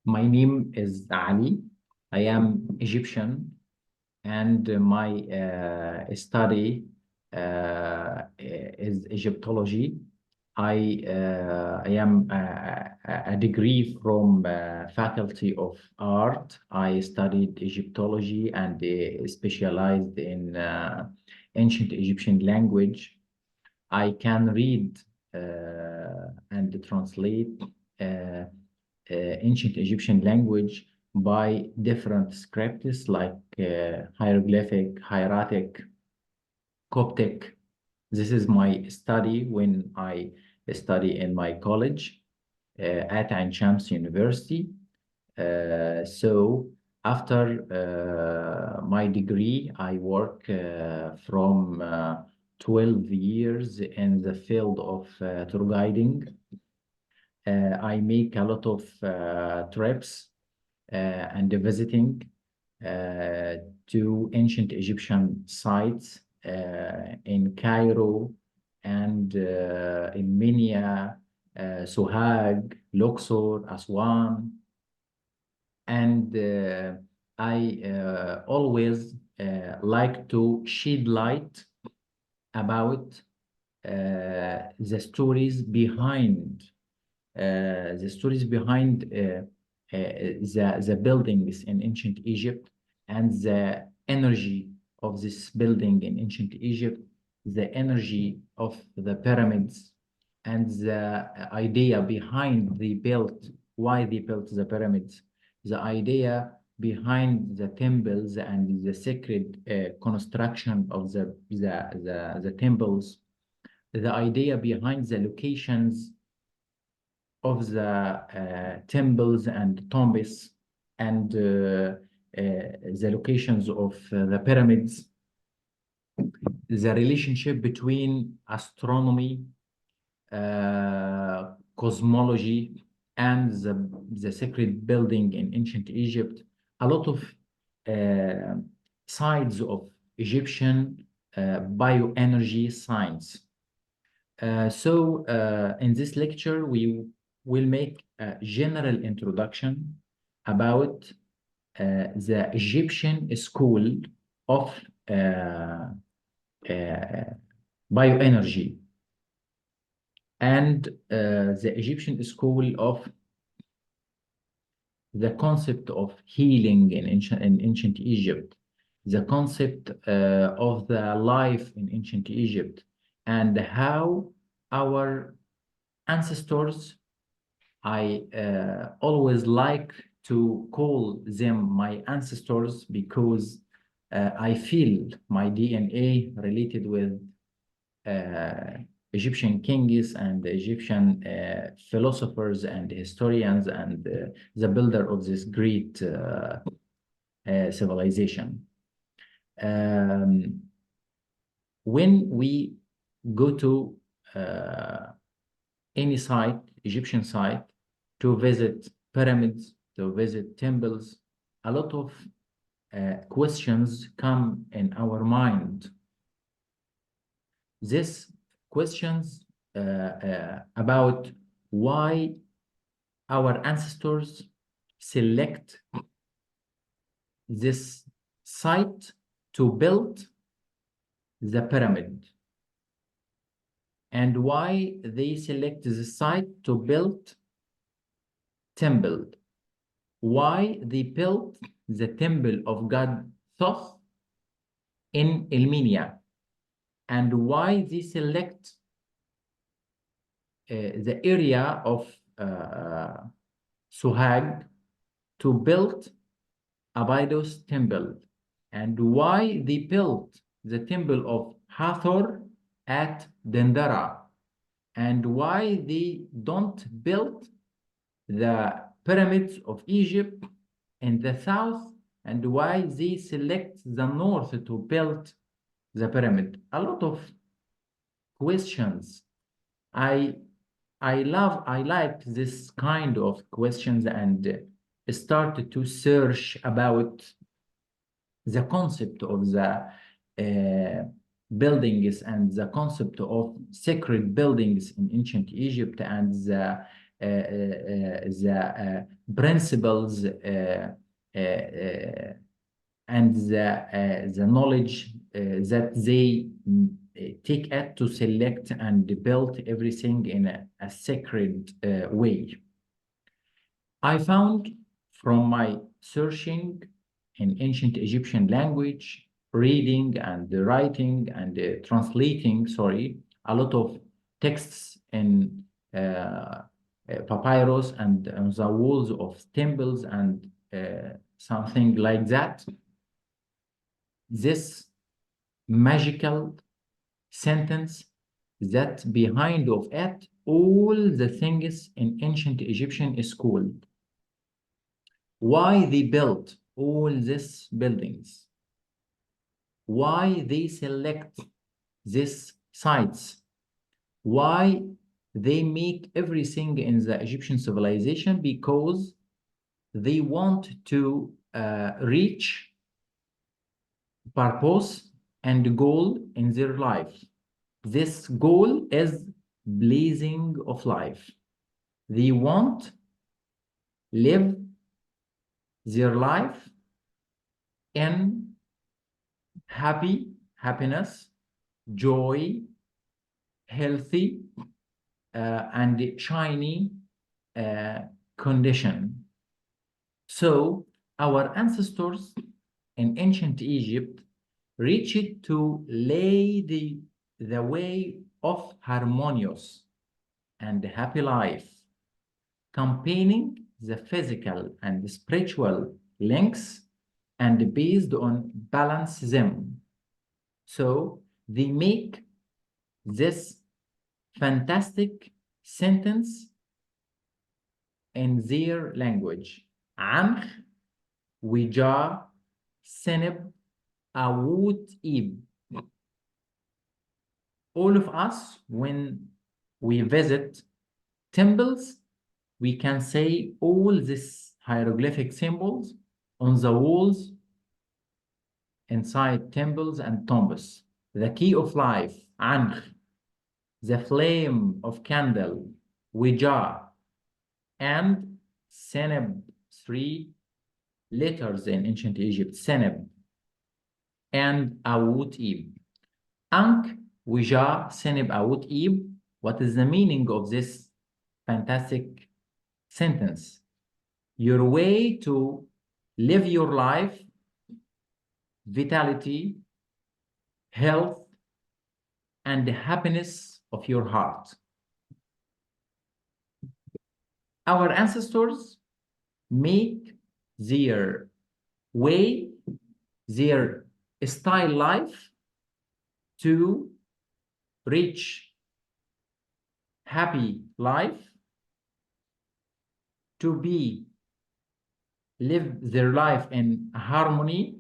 My name is Ali. I am Egyptian, and my study is Egyptology. I am a degree from Faculty of Art. I studied Egyptology and specialized in ancient Egyptian language. I can read and translate ancient Egyptian language by different scripts like hieroglyphic, hieratic, Coptic. This is my study when I study in my college at Ain Shams University. So after my degree, I work from 12 years in the field of tour guiding. I make a lot of trips and visiting to ancient Egyptian sites in Cairo and in Minya, Sohag, Luxor, Aswan. And I always like to shed light about the stories behind the buildings in ancient Egypt and the energy of this building in ancient Egypt, the energy of the pyramids, and the idea behind why they built the pyramids, the idea behind the temples and the sacred construction of the temples, the idea behind the locations of the temples and tombs and the locations of the pyramids, the relationship between astronomy, cosmology, and the sacred building in ancient Egypt, a lot of sides of Egyptian bioenergy science. So in this lecture, we will make a general introduction about the Egyptian school of bioenergy and the Egyptian school of the concept of healing in ancient Egypt, the concept of the life in ancient Egypt, and how our ancestors, I always like to call them my ancestors because I feel my DNA related with Egyptian kings and Egyptian philosophers and historians and the builder of this great civilization. When we go to any site, Egyptian site, to visit pyramids, to visit temples, a lot of questions come in our mind. These questions about why our ancestors select this site to build the pyramid, and why they select the site to build temple, why they built the temple of God Thoth in Elminia, and why they select the area of Sohag to build Abydos temple, and why they built the temple of Hathor at Dendera, and why they don't build the pyramids of Egypt in the south, and why they select the north to build the pyramid. A lot of questions. I like this kind of questions and started to search about the concept of the buildings and the concept of sacred buildings in ancient Egypt and the the principles and the knowledge that they take it to select and build everything in a sacred way. I found from my searching in ancient Egyptian language, reading and writing and translating, a lot of texts in papyrus and on the walls of temples and something like that. This magical sentence that behind of it, all the things in ancient Egyptian is called. Why they built all these buildings, why they select these sites, why they make everything in the Egyptian civilization, because they want to reach purpose and goal in their life. This goal is blazing of life. They want live their life in happiness, joy, healthy, and shiny condition. So our ancestors in ancient Egypt reached to lay the way of harmonious and happy life, combining the physical and spiritual links and based on balance them. So they make this fantastic sentence in their language. Ankh, Wija, Seneb, Awut, Ib. All of us, when we visit temples, we can say all these hieroglyphic symbols on the walls inside temples and tombs. The key of life, Ankh, the flame of candle, Wija, and Seneb, 3 letters in ancient Egypt, Seneb, and Awut Ib. Ankh, Wija, Seneb, Awut Ib. What is the meaning of this fantastic sentence? Your way to live your life, vitality, health, and the happiness of your heart. Our ancestors make their way, their style life to reach happy life, to live their life in harmony.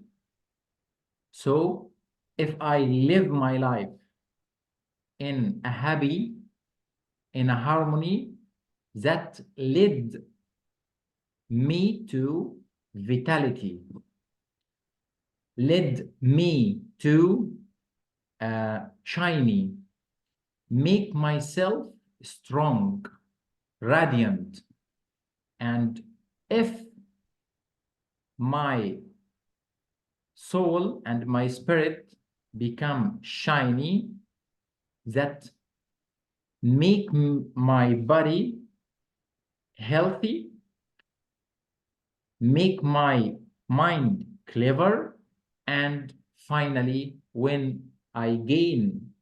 So if I live my life in a happy, in a harmony, that led me to vitality, led me to shiny, make myself strong, radiant. And if my soul and my spirit become shiny, that make my body healthy, make my mind clever, and finally, when I gain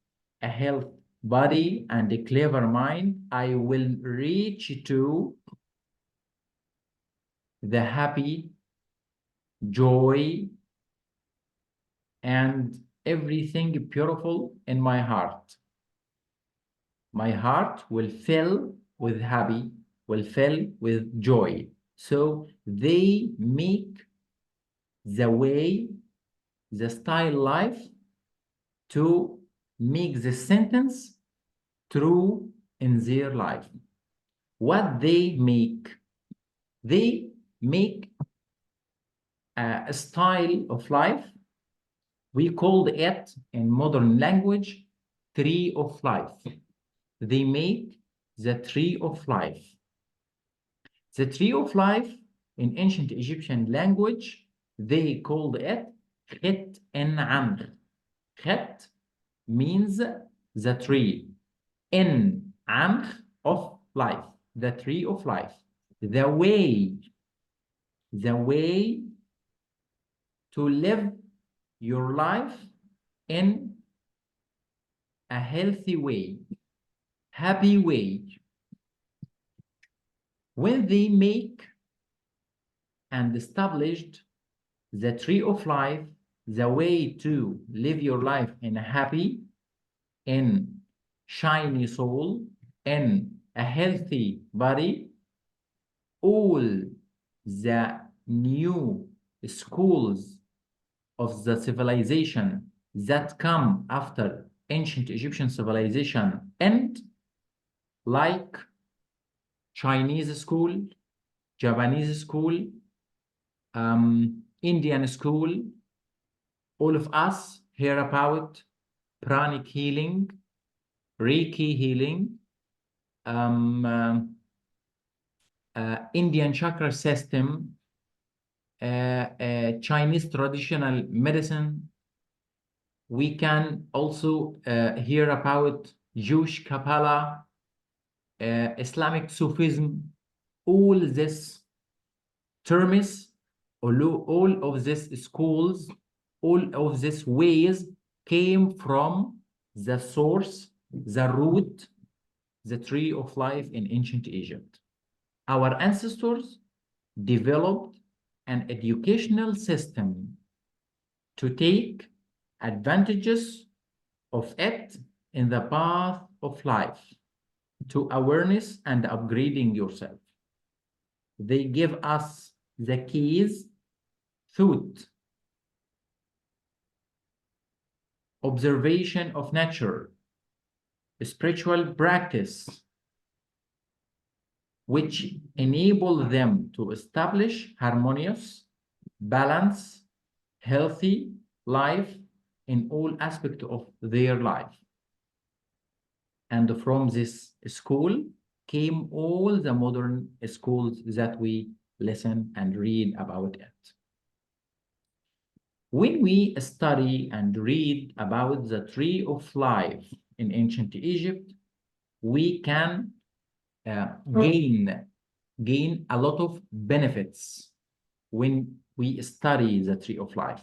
a health body and a clever mind, I will reach to the happy, joy, and everything beautiful in my heart. My heart will fill with happy, will fill with joy. So they make the way, the style life to make the sentence true in their life. What they make a style of life. We called it in modern language tree of life. They make the tree of life. The tree of life in ancient Egyptian language, they called it Khet en Amr. Khet means the tree. En Amr of life, the tree of life. The way to live your life in a healthy way, happy way. When they make and established the tree of life, the way to live your life in a happy, in shiny soul, in a healthy body, all the new schools of the civilization that come after ancient Egyptian civilization end, like Chinese school, Japanese school, Indian school, all of us hear about pranic healing, Reiki healing, Indian chakra system, Chinese traditional medicine. We can also hear about Jewish Kabbalah, Islamic Sufism. All these terms, all of these schools, all of these ways came from the source, the root, the tree of life in ancient Egypt. Our ancestors developed an educational system to take advantages of it in the path of life to awareness and upgrading yourself. They give us the keys, thought, observation of nature, spiritual practice, which enable them to establish harmonious, balanced, healthy life in all aspects of their life. And from this school came all the modern schools that we listen and read about it. When we study and read about the tree of life in ancient Egypt, we can gain a lot of benefits when we study the tree of life.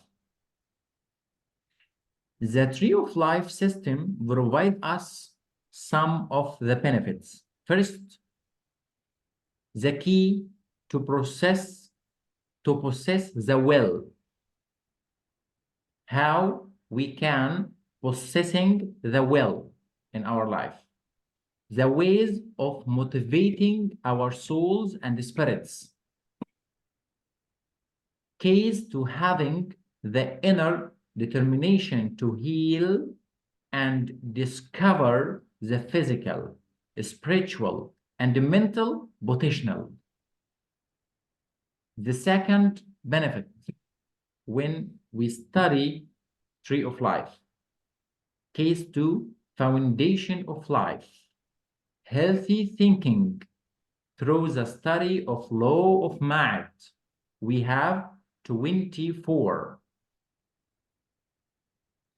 The tree of life system provides us some of the benefits. First, the key to possess the will. How we can possessing the will in our life. The ways of motivating our souls and spirits. Keys to having the inner determination to heal and discover the physical, spiritual, and mental potential. The second benefit when we study tree of life. Case 2, foundation of life. Healthy thinking through the study of law of Ma'at. We have 24.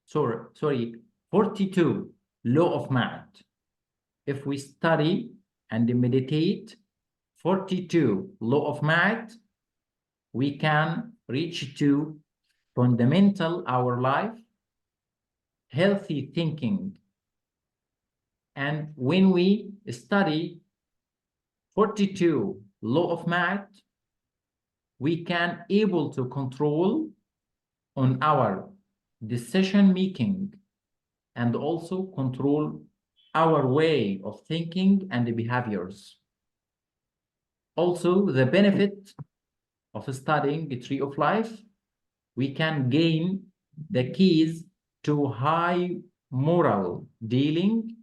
Sorry, 42 law of Ma'at. If we study and meditate 42 law of Ma'at, we can reach to fundamental our life, healthy thinking. And when we study 42 law of Ma'at, we can able to control on our decision making and also control our way of thinking and behaviors. Also, the benefit of studying the tree of life, we can gain the keys to high moral dealing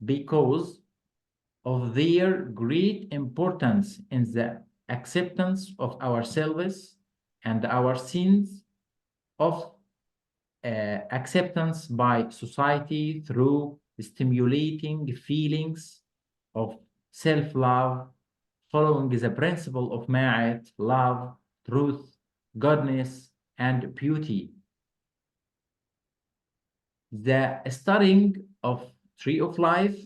because of their great importance in the acceptance of ourselves and our sins, of acceptance by society through stimulating feelings of self-love, following the principle of Ma'at, love, truth, goodness, and beauty. The studying of Tree of Life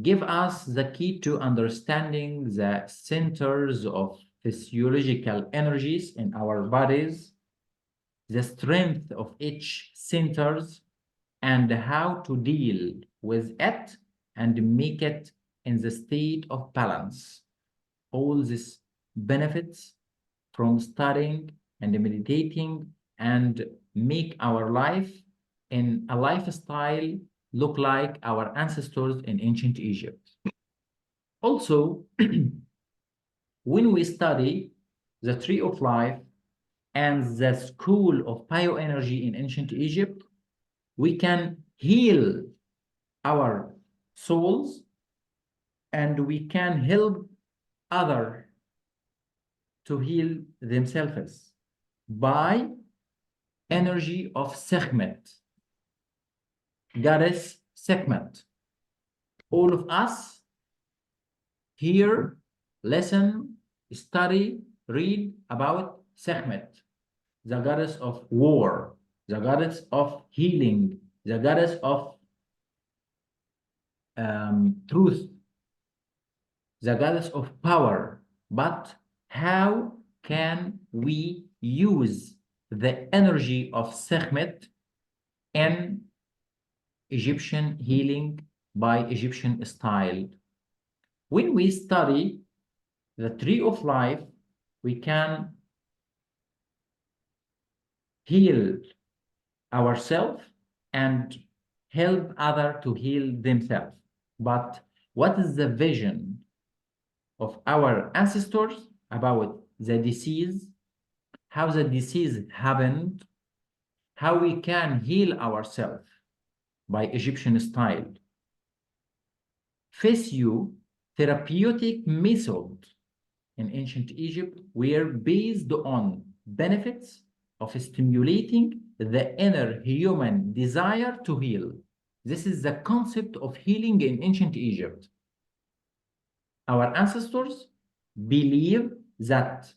give us the key to understanding the centers of physiological energies in our bodies, the strength of each centers, and how to deal with it and make it in the state of balance. All these benefits from studying and meditating and make our life in a lifestyle look like our ancestors in ancient Egypt. Also, when we study the Tree of Life and the school of bioenergy in ancient Egypt, we can heal our souls and we can help others to heal themselves by energy of Sekhmet, goddess Sekhmet. All of us here listen, study, read about Sekhmet, the goddess of war, the goddess of healing, the goddess of truth, the goddess of power. But how can we use the energy of Sekhmet in Egyptian healing by Egyptian style? When we study the Tree of Life, we can heal ourselves and help others to heal themselves. But what is the vision of our ancestors about the disease, how the disease happened, how we can heal ourselves by Egyptian style? Physiotherapeutic methods in ancient Egypt were based on benefits of stimulating the inner human desire to heal. This is the concept of healing in ancient Egypt. Our ancestors believe that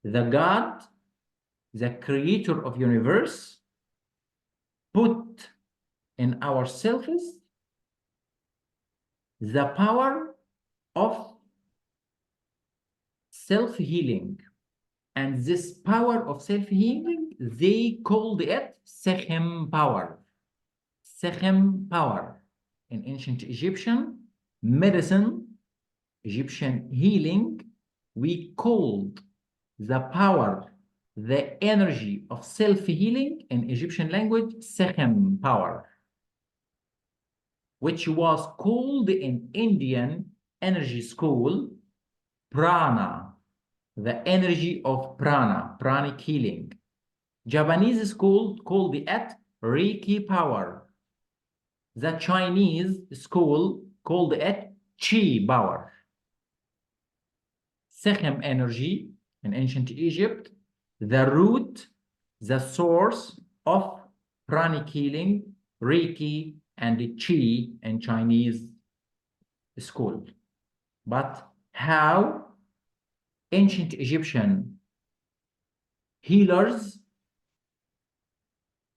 the God, the creator of universe, put in ourselves the power of self-healing. And this power of self-healing, they called it Sekhem power. Sekhem power. In ancient Egyptian medicine, Egyptian healing, we called the power, the energy of self-healing in Egyptian language, Sekhem power, which was called in Indian energy school, prana, the energy of prana, pranic healing. Japanese school called it Reiki power. The Chinese school called it Qi power. Sekhem energy in ancient Egypt, the root, the source of pranic healing, Reiki, and Qi in Chinese school. But how ancient Egyptian healers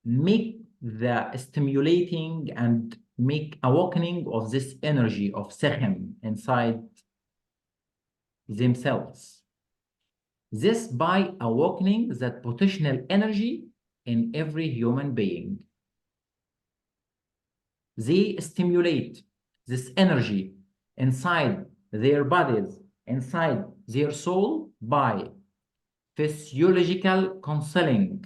make the stimulating and make awakening of this energy of Sekhem inside themselves? This by awakening that potential energy in every human being. They stimulate this energy inside their bodies, inside their soul by physiological counseling,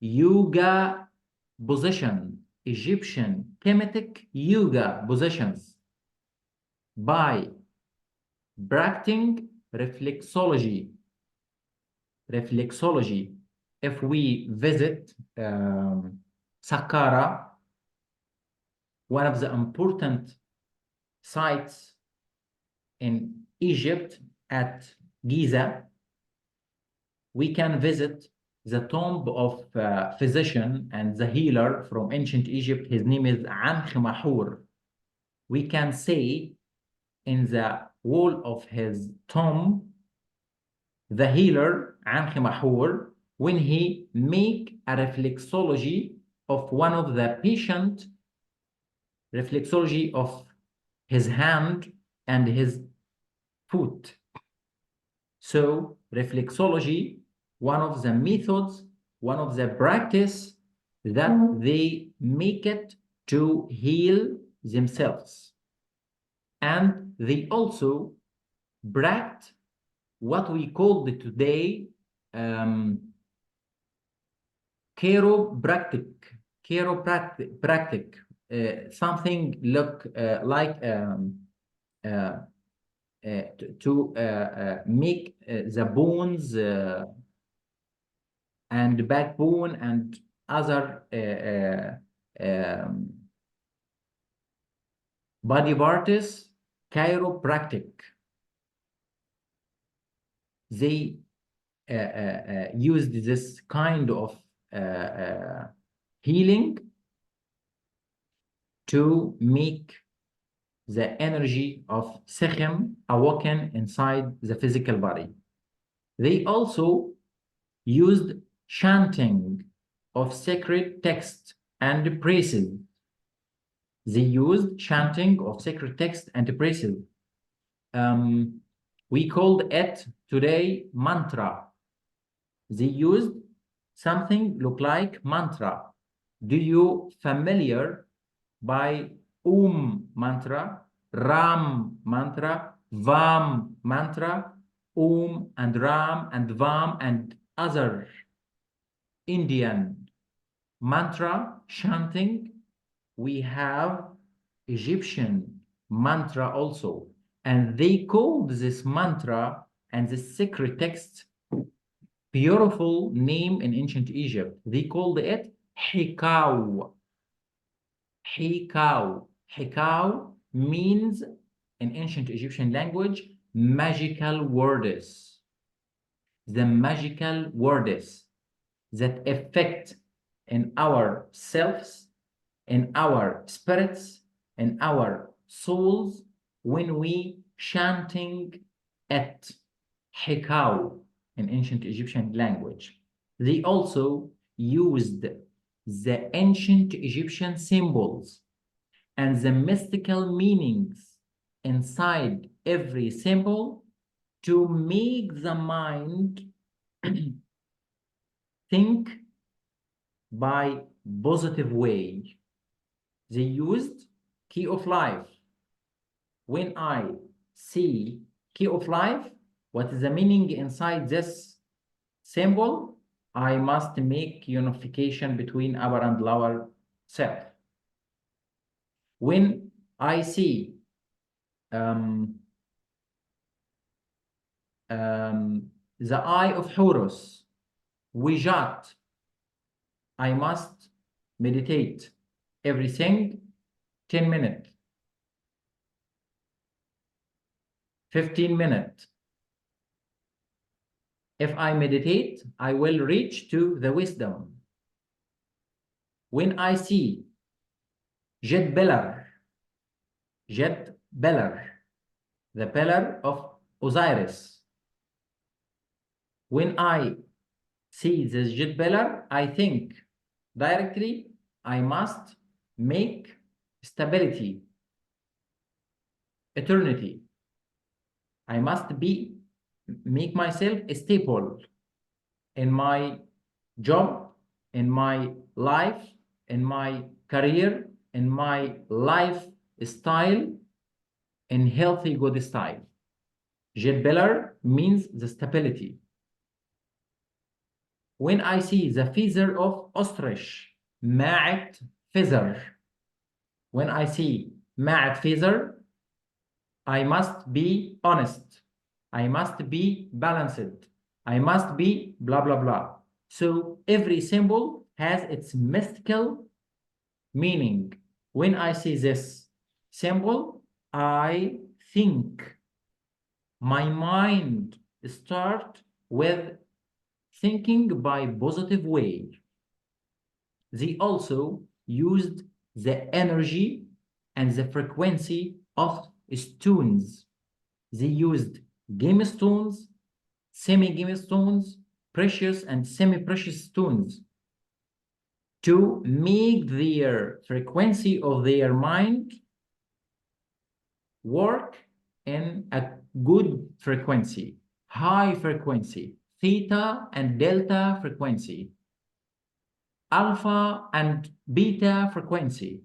yoga position, Egyptian Kemetic yoga positions, by practicing reflexology. Reflexology. If we visit Saqqara, one of the important sites in Egypt at Giza, we can visit the tomb of physician and the healer from ancient Egypt. His name is Ankh Mahur. We can say in the wall of his tomb, the healer, Ankh Mahur, when he make a reflexology of one of the patient, reflexology of his hand and his foot. So reflexology, one of the methods, one of the practice that they make it to heal themselves. And they also practice what we call today chiropractic, something look like to make the bones and backbone and other body parts, chiropractic. They used this kind of healing to make the energy of Sekhem awoken inside the physical body. They also used chanting of sacred text and praises. They used chanting of sacred text and praises. We called it today mantra. They used something look like mantra. Do you familiar by mantra, Ram mantra, Vam mantra, and Ram and Vam and other Indian mantra chanting? We have Egyptian mantra also, and they called this mantra and this sacred text beautiful name in ancient Egypt. They called it Hikau. Hikau. Hikau means in ancient Egyptian language magical words. The magical words that affect in our selves, in our spirits, in our souls when we chanting at Hikau in ancient Egyptian language. They also used the ancient Egyptian symbols and the mystical meanings inside every symbol to make the mind think by positive way. They used key of life. When I see key of life, what is the meaning inside this symbol? I must make unification between upper and lower self. When I see the eye of Horus, Wijat, I must meditate everything 10 minutes, 15 minutes. If I meditate, I will reach to the wisdom. When I see Jet Beller, the pillar of Osiris. When I see this Jet Beller, I think directly I must make stability, eternity. I must make myself stable in my job, in my life, in my career, in my lifestyle, in healthy, good style. Jet Beller means the stability. When I see the feather of ostrich, Ma'at feather. When I see Ma'at feather, I must be honest. I must be balanced. I must be blah, blah, blah. So every symbol has its mystical meaning. When I see this symbol, I think. My mind starts with thinking by positive way. They also used the energy and the frequency of stones. They used gemstones, semi-gemstones, precious and semi-precious stones to make their frequency of their mind work in a good frequency, high frequency, theta and delta frequency, alpha and beta frequency.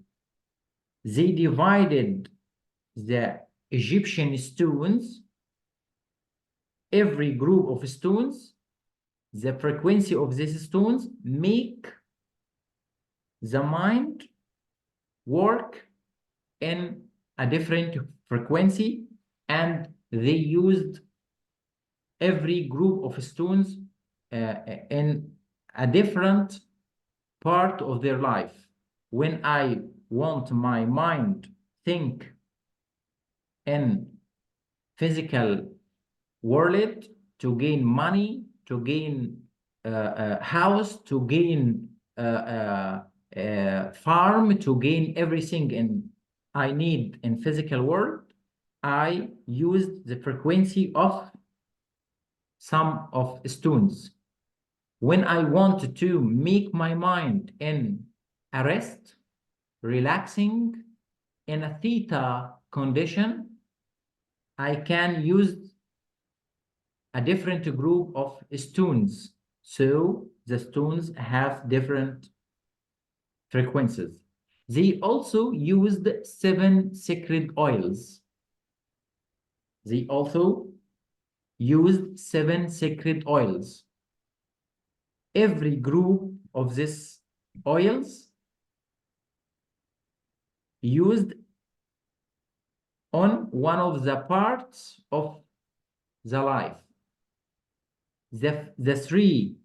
They divided the Egyptian stones, every group of stones, the frequency of these stones make the mind work in a different frequency, and they used every group of stones in a different part of their life. When I want my mind think in physical world to gain money, to gain a house, to gain farm, to gain everything I need in physical world, I used the frequency of some of stones. When I want to make my mind in a rest, relaxing, in a theta condition, I can use a different group of stones. So the stones have different frequencies. They also used 7 sacred oils. They also used 7 sacred oils. Every group of these oils used on one of the parts of the life. The three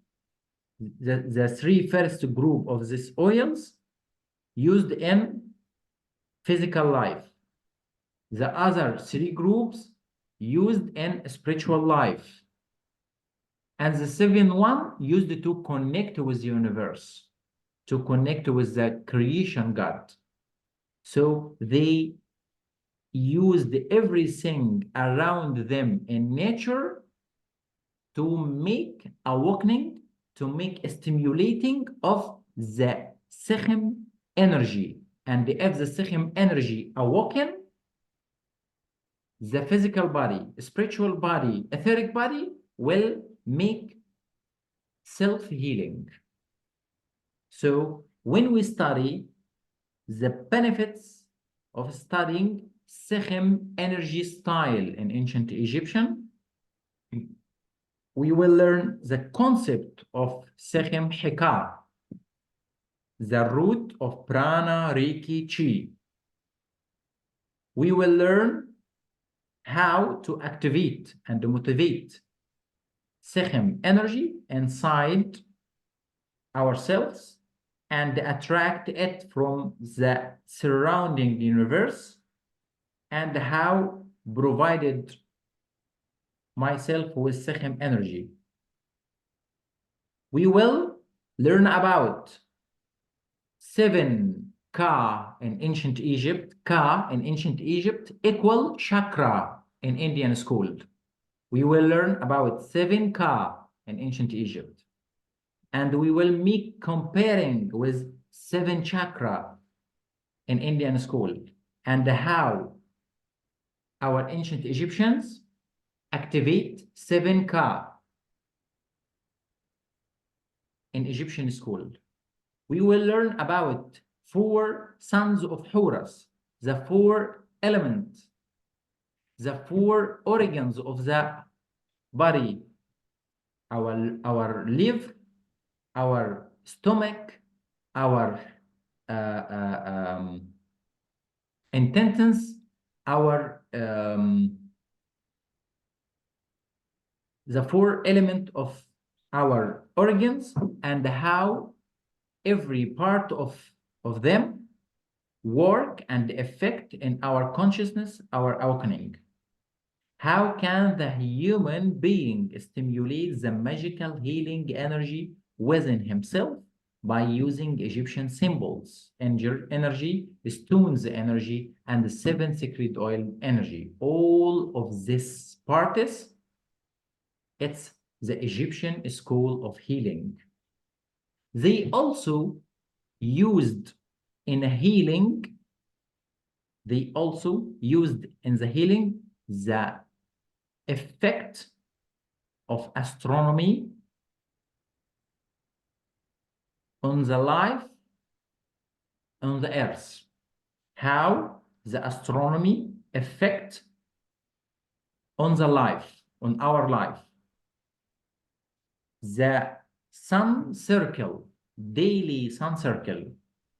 first group of these oils used in physical life. The other 3 groups used in spiritual life. And the 7th one used to connect with the universe, to connect with the creation God. So they used everything around them in nature to make awakening, to make a stimulating of the Sekhem energy. And if the Sekhem energy awoken, the physical body, spiritual body, etheric body will make self-healing. So when we study the benefits of studying Sekhem energy style in ancient Egyptian, we will learn the concept of Sekhem Hika, the root of prana, reiki, chi. We will learn how to activate and motivate Sekhem energy inside ourselves and attract it from the surrounding universe, and how provided myself with Sekhem energy. We will learn about 7 Ka in ancient Egypt. Ka in ancient Egypt equal chakra in Indian school. We will learn about 7 Ka in ancient Egypt. And we will make comparing with 7 chakra in Indian school, and how our ancient Egyptians activate 7 Ka in Egyptian school. We will learn about 4 sons of Horus, the 4 elements, the 4 organs of the body, our liver, our stomach, our intestines, our the 4 elements of our organs, and how every part of them work and affect in our consciousness, our awakening. How can the human being stimulate the magical healing energy within himself by using Egyptian symbols, energy, stones energy, and the seven sacred oil energy. All of these parts, it's the Egyptian school of healing. They also used in healing, they also used in the healing the effect of astronomy on the life on the earth. How the astronomy affect on the life, on our life. The sun circle, daily sun circle.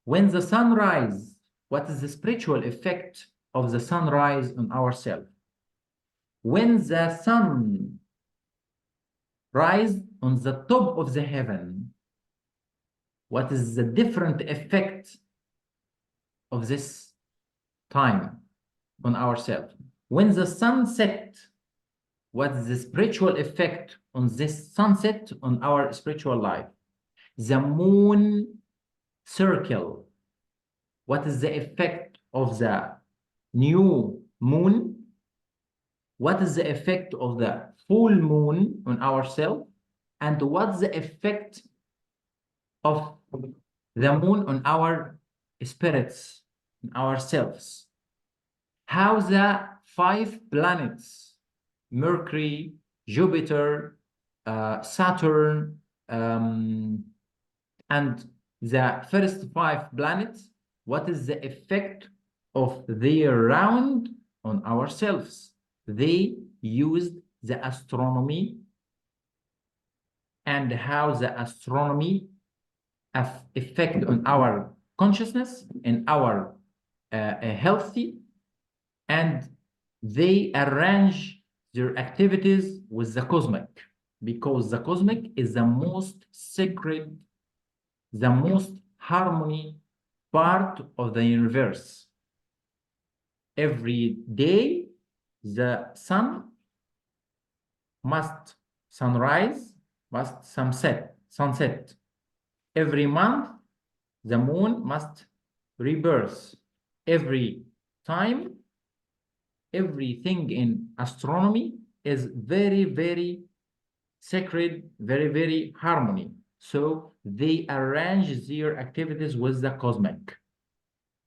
When the sun rises, what is the spiritual effect of the sunrise on ourselves? When the sun rises on the top of the heaven, what is the different effect of this time on ourselves? When the sun sets, what's the spiritual effect on this sunset on our spiritual life? The moon circle, what is the effect of the new moon? What is the effect of the full moon on ourselves? And what's the effect of the moon on our spirits, ourselves? How the 5 planets, Mercury, Jupiter, Saturn, and the first 5 planets, what is the effect of their round on ourselves? They used the astronomy and how the astronomy effect on our consciousness and our healthy, and they arrange their activities with the cosmic, because the cosmic is the most sacred, the most harmony part of the universe. Every day the sun must sunrise, must sunset. Every month the moon must rebirth. Every time, everything in astronomy is very, very sacred, very, very harmony. So they arrange their activities with the cosmic.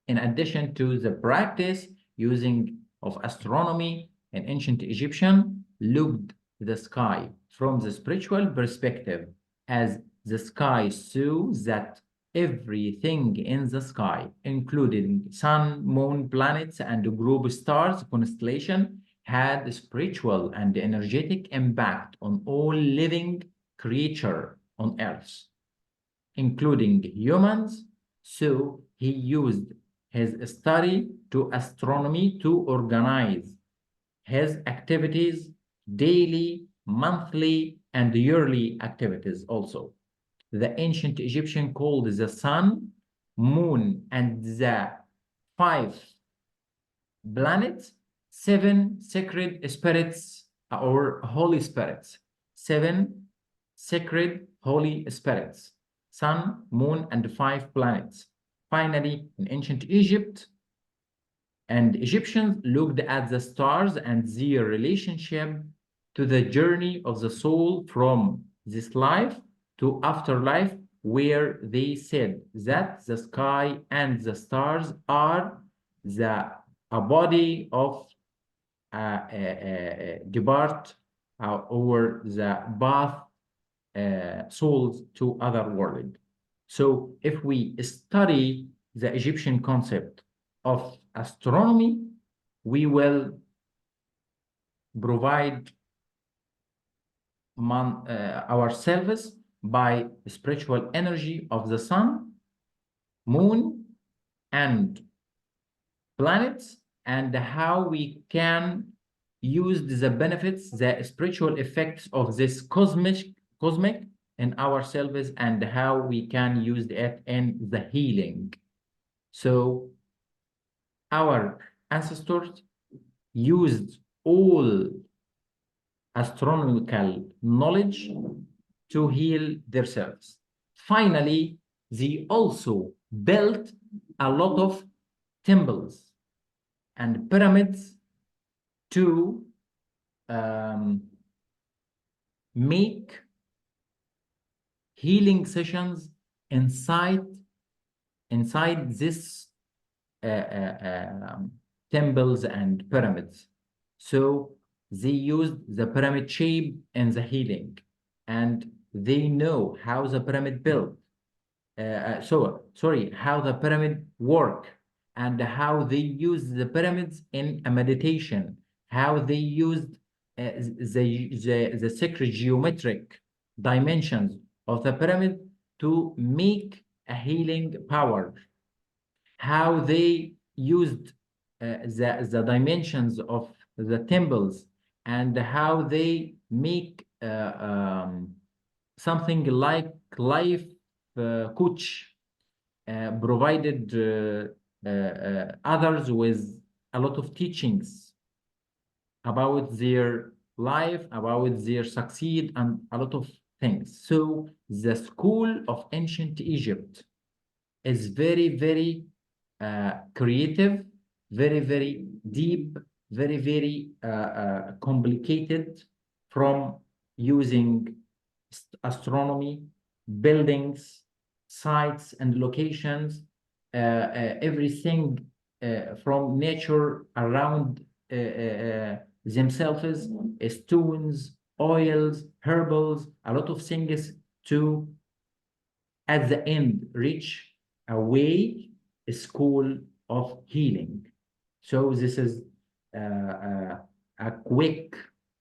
In addition to the practice using of astronomy, an ancient Egyptian looked the sky from the spiritual perspective, as the sky saw that everything in the sky, including sun, moon, planets, and group stars, constellation, had a spiritual and energetic impact on all living creature on Earth, including humans. So he used his study to astronomy to organize his activities, daily, monthly, and yearly activities also. The ancient Egyptian called the sun, moon, and the 5 planets 7 sacred spirits or holy spirits. 7 sacred holy spirits. Sun, moon, and 5 planets. Finally, in ancient Egypt, and Egyptians looked at the stars and their relationship to the journey of the soul from this life to afterlife, where they said that the sky and the stars are a body of depart over the path souls to other world. So if we study the Egyptian concept of astronomy, we will provide our service by spiritual energy of the sun, moon, and planets, and how we can use the benefits, the spiritual effects of this cosmic in our service, and how we can use it in the healing. So our ancestors used all astronomical knowledge to heal themselves. Finally, they also built a lot of temples and pyramids to make healing sessions inside this temples and pyramids. So they used the pyramid shape in the healing, and they know how the pyramid built. How the pyramid work, and how they use the pyramids in a meditation, how they used the sacred geometric dimensions of the pyramid to make a healing power, how they used the dimensions of the temples, and how they make something like life coach, provided others with a lot of teachings about their life, about their succeed, and a lot of things. So the school of ancient Egypt is very, very creative, very, very deep, very, very complicated, from using astronomy, buildings, sites, and locations, everything from nature around themselves, stones, oils, herbals, a lot of things to, at the end, reach a way, a school of healing. So this is a quick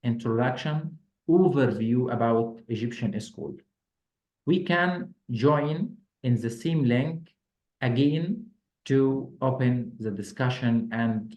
introduction, overview about Egyptian school. We can join in the same link again to open the discussion and